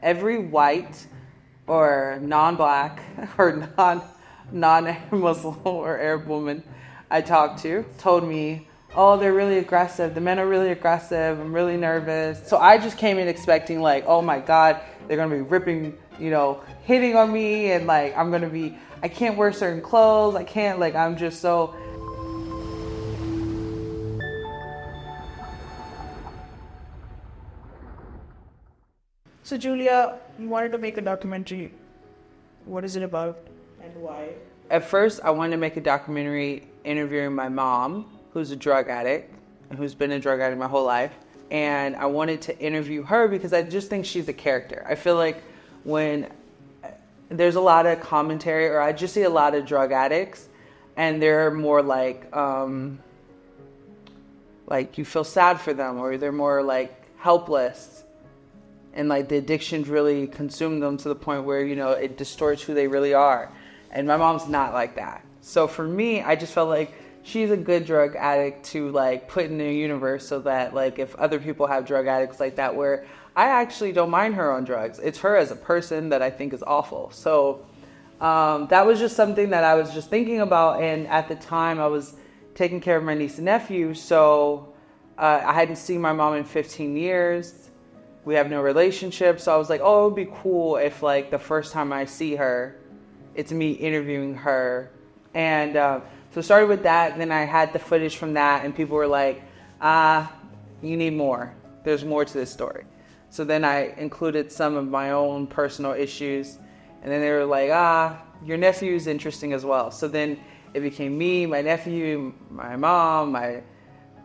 every white or non-black or non-Muslim or Arab woman I talked to told me, oh, they're really aggressive. The men are really aggressive. I'm really nervous. So I just came in expecting like, oh my God, they're going to be ripping, hitting on me. And like, I can't wear certain clothes. I can't, I'm just so. So Julia, you wanted to make a documentary. What is it about and why? At first, I wanted to make a documentary interviewing my mom, who's a drug addict, and who's been a drug addict my whole life. And I wanted to interview her because I just think she's a character. I feel like when there's a lot of commentary, or I just see a lot of drug addicts, and they're more like you feel sad for them, or they're more like helpless. And like the addictions really consume them to the point where, it distorts who they really are. And my mom's not like that. So for me, I just felt like she's a good drug addict to like put in the universe, so that like if other people have drug addicts like that, where I actually don't mind her on drugs. It's her as a person that I think is awful. So that was just something that I was just thinking about. And at the time I was taking care of my niece and nephew. So I hadn't seen my mom in 15 years. We have no relationship. So I was like, oh, it would be cool if like the first time I see her, it's me interviewing her. And so started with that. And then I had the footage from that, and people were like, you need more. There's more to this story. So then I included some of my own personal issues. And then they were like, your nephew is interesting as well. So then it became me, my nephew, my mom,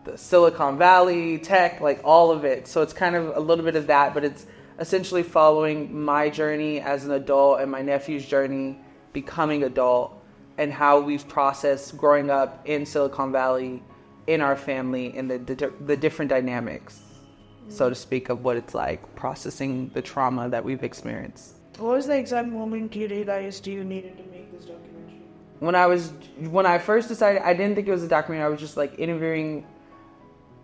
the Silicon Valley, tech, like all of it. So it's kind of a little bit of that, but it's essentially following my journey as an adult and my nephew's journey becoming adult, and how we've processed growing up in Silicon Valley in our family, and the different dynamics, so to speak, of what it's like processing the trauma that we've experienced. What was the exact moment you realized you needed to make this documentary? When I first decided, I didn't think it was a documentary. I was just like interviewing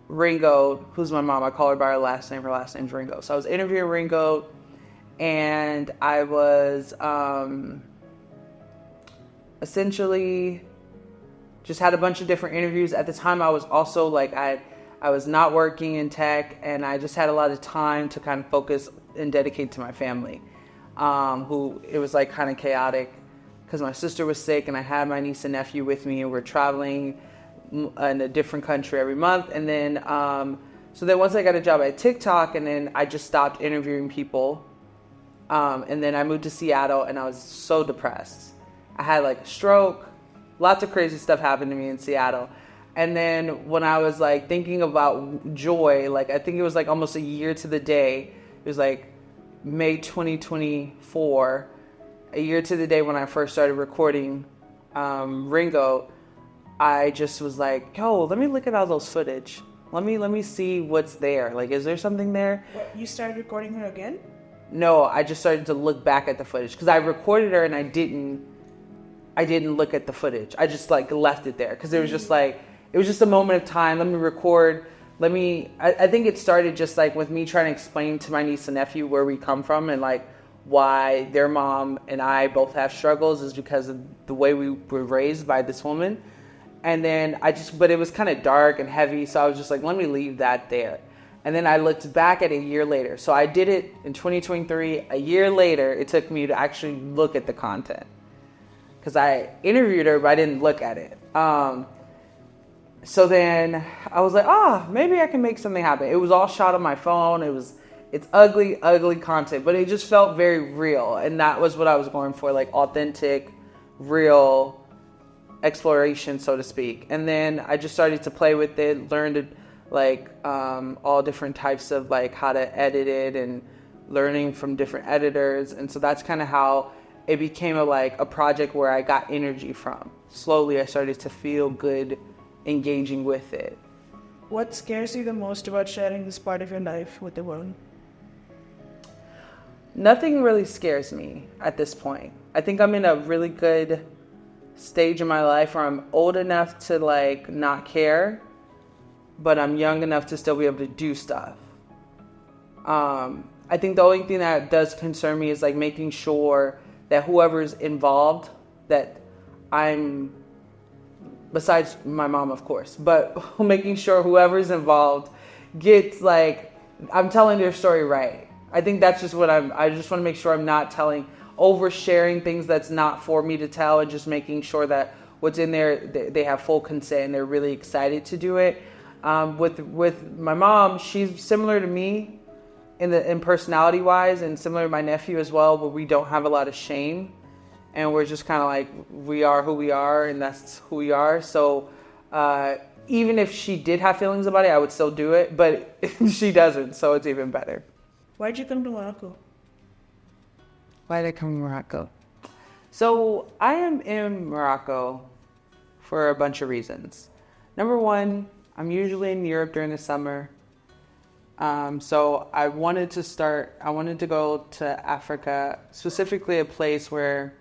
Ringo, who's my mom. I call her by her last name. Her last name's Ringo. So I was interviewing Ringo, and I was essentially just had a bunch of different interviews. At the time, I was also like, I was not working in tech, and I just had a lot of time to kind of focus and dedicate to my family, who it was like kind of chaotic because my sister was sick, and I had my niece and nephew with me, and we're traveling in a different country every month. And then so then once I got a job at TikTok, and then I just stopped interviewing people, and then I moved to Seattle, and I was so depressed. I had like a stroke, lots of crazy stuff happened to me in Seattle. And then when I was like thinking about joy, like I think it was like almost a year to the day, it was like May 2024, a year to the day when I first started recording Ringo. I just was like, yo, let me look at all those footage. Let me see what's there. Like, is there something there? What, you started recording her again? No, I just started to look back at the footage because I recorded her and I didn't look at the footage. I just like left it there because it was just like, it was just a moment of time. Let me record. I think it started just like with me trying to explain to my niece and nephew where we come from, and like why their mom and I both have struggles is because of the way we were raised by this woman. And then but it was kind of dark and heavy. So I was just like, let me leave that there. And then I looked back at a year later. So I did it in 2023. A year later, it took me to actually look at the content, because I interviewed her, but I didn't look at it. So then I was like, maybe I can make something happen. It was all shot on my phone. It's ugly, ugly content, but it just felt very real. And that was what I was going for, like authentic, real exploration, so to speak. And then I just started to play with it, learned like all different types of like how to edit it, and learning from different editors. And so that's kind of how it became a project where I got energy from. Slowly I started to feel good engaging with it. What scares you the most about sharing this part of your life with the world? Nothing really scares me at this point. I think I'm in a really good stage in my life where I'm old enough to like not care, but I'm young enough to still be able to do stuff. I think the only thing that does concern me is like making sure that whoever's involved, that I'm, besides my mom, of course, but making sure whoever's involved gets like, I'm telling their story right. I think that's just what I just want to make sure I'm not oversharing things that's not for me to tell, and just making sure that what's in there, they have full consent and they're really excited to do it. With my mom, she's similar to me in personality wise, and similar to my nephew as well, but we don't have a lot of shame, and we're just kind of like, we are who we are, and that's who we are. So even if she did have feelings about it, I would still do it, but she doesn't, so it's even better. Why'd you come to Morocco? Why did I come to Morocco? So I am in Morocco for a bunch of reasons. Number one, I'm usually in Europe during the summer. So I wanted to go to Africa, specifically a place where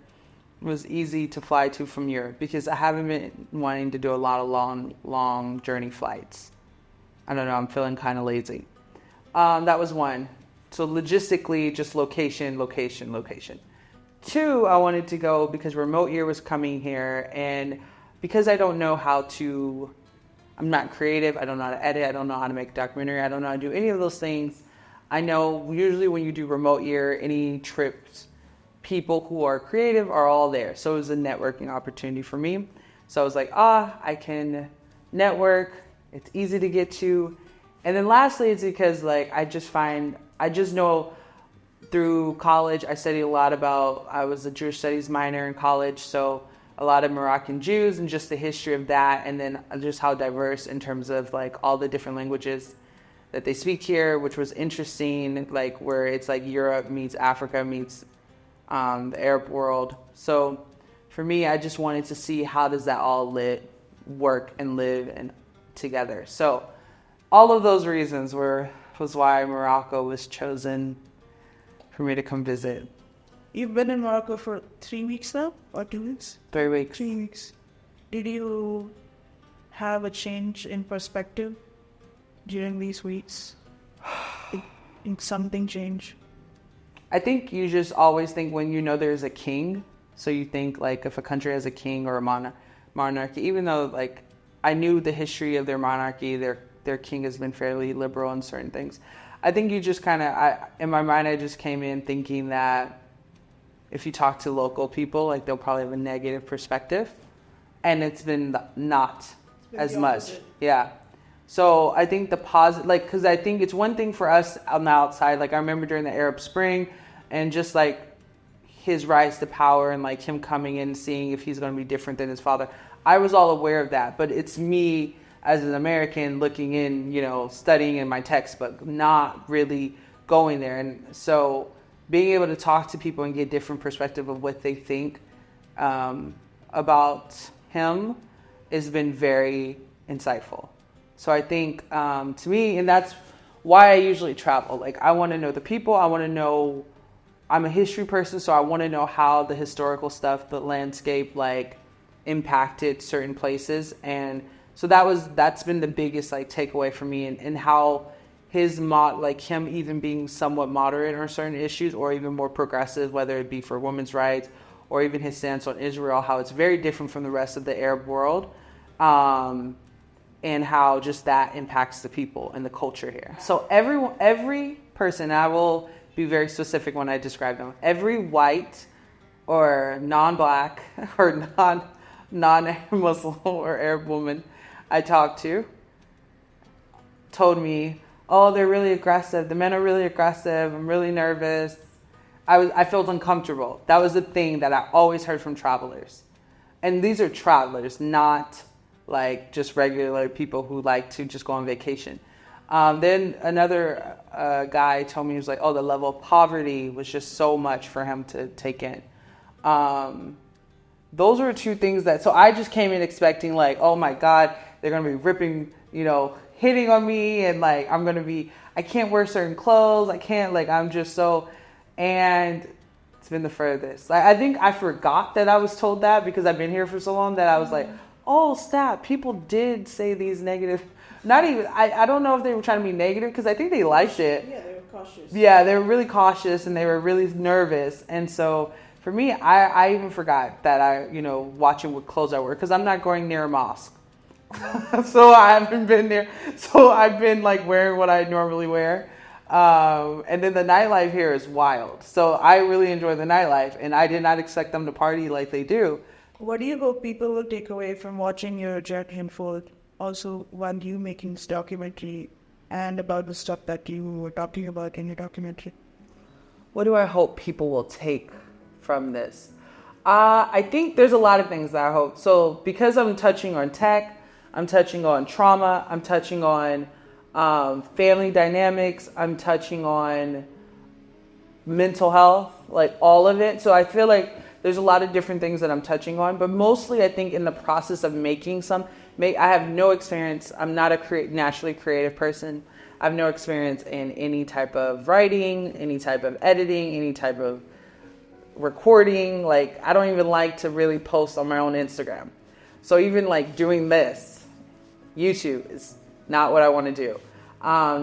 it was easy to fly to from Europe, because I haven't been wanting to do a lot of long journey flights. I don't know, I'm feeling kind of lazy. That was one. So logistically, just location. Two, I wanted to go because remote year was coming here, and because I don't know I'm not creative, I don't know how to edit, I don't know how to make a documentary, I don't know how to do any of those things. I know usually when you do remote year, any trips, people who are creative are all there. So it was a networking opportunity for me. So I was like, I can network, it's easy to get to. And then lastly, it's because like I just know through college, I studied a lot I was a Jewish studies minor in college, so a lot of Moroccan Jews and just the history of that, and then just how diverse in terms of like all the different languages that they speak here, which was interesting, like where it's like Europe meets Africa meets the Arab world. So for me, I just wanted to see how does that all work and live and together. So all of those reasons was why Morocco was chosen for me to come visit. You've been in Morocco for 3 weeks now, or 2 weeks? 3 weeks. 3 weeks. Did you have a change in perspective during these weeks? Did something change? I think you just always think when you know there's a king, so you think like if a country has a king or a monarchy, even though like I knew the history of their monarchy, their king has been fairly liberal in certain things. I think you just in my mind, I just came in thinking that if you talk to local people, like they'll probably have a negative perspective, and it's been not as much. Yeah. So I think the positive, like, because I think it's one thing for us on the outside. Like I remember during the Arab Spring, and just like his rise to power, and like him coming in, seeing if he's going to be different than his father. I was all aware of that, but it's me as an American looking in, studying in my textbook, not really going there. And so being able to talk to people and get different perspective of what they think about him has been very insightful. So I think to me, and that's why I usually travel. Like I want to know the people. I want to know, I'm a history person, so I want to know how the historical stuff, the landscape, like impacted certain places. And so that's been the biggest like takeaway for me, and how him even being somewhat moderate on certain issues, or even more progressive, whether it be for women's rights or even his stance on Israel, how it's very different from the rest of the Arab world, and how just that impacts the people and the culture here. So every person, I will be very specific when I describe them, every white or non-black or non-Muslim or Arab woman I talked to told me, oh, they're really aggressive. The men are really aggressive. I'm really nervous. I felt uncomfortable. That was the thing that I always heard from travelers. And these are travelers, not like just regular people who like to just go on vacation. Then another guy told me, he was like, oh, the level of poverty was just so much for him to take in. Those were two things so I just came in expecting like, oh my God, they're going to be ripping, hitting on me, and like I can't wear certain clothes. I can't, like, I'm just so, and it's been the furthest. Like, I think I forgot that I was told that because I've been here for so long that I was like, oh, snap, people did say these negative, not even, I don't know if they were trying to be negative because I think they liked it. Yeah, cautious. Yeah, they were really cautious and they were really nervous. And so for me, I even forgot that I, watch it with clothes I wear because I'm not going near a mosque. So I haven't been there. So I've been like wearing what I normally wear. And then the nightlife here is wild. So I really enjoy the nightlife and I did not expect them to party like they do. What do you hope people will take away from watching your journey unfold? Also, while you making this documentary and about the stuff that you were talking about in your documentary? What do I hope people will take from this? I think there's a lot of things that I hope. So because I'm touching on tech, I'm touching on trauma, I'm touching on family dynamics, I'm touching on mental health, like all of it. So I feel like there's a lot of different things that I'm touching on, but mostly I think in the process of making I have no experience. I'm not a naturally creative person. I have no experience in any type of writing, any type of editing, any type of recording. Like, I don't even like to really post on my own Instagram. So even like doing this, YouTube is not what I want to do.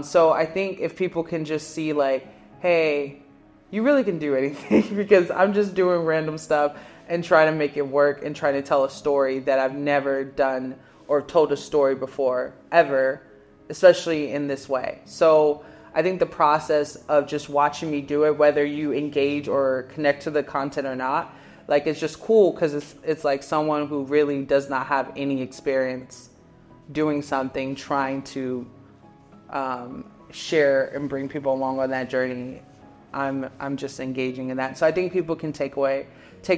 So I think if people can just see like, hey, you really can do anything because I'm just doing random stuff and trying to make it work and trying to tell a story that I've never done or told a story before, ever, especially in this way. So I think the process of just watching me do it, whether you engage or connect to the content or not, like it's just cool because it's like someone who really does not have any experience doing something, trying to share and bring people along on that journey. I'm just engaging in that. So I think people can take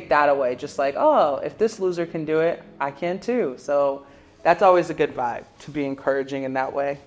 that away. Just like, oh, if this loser can do it, I can too. So that's always a good vibe, to be encouraging in that way.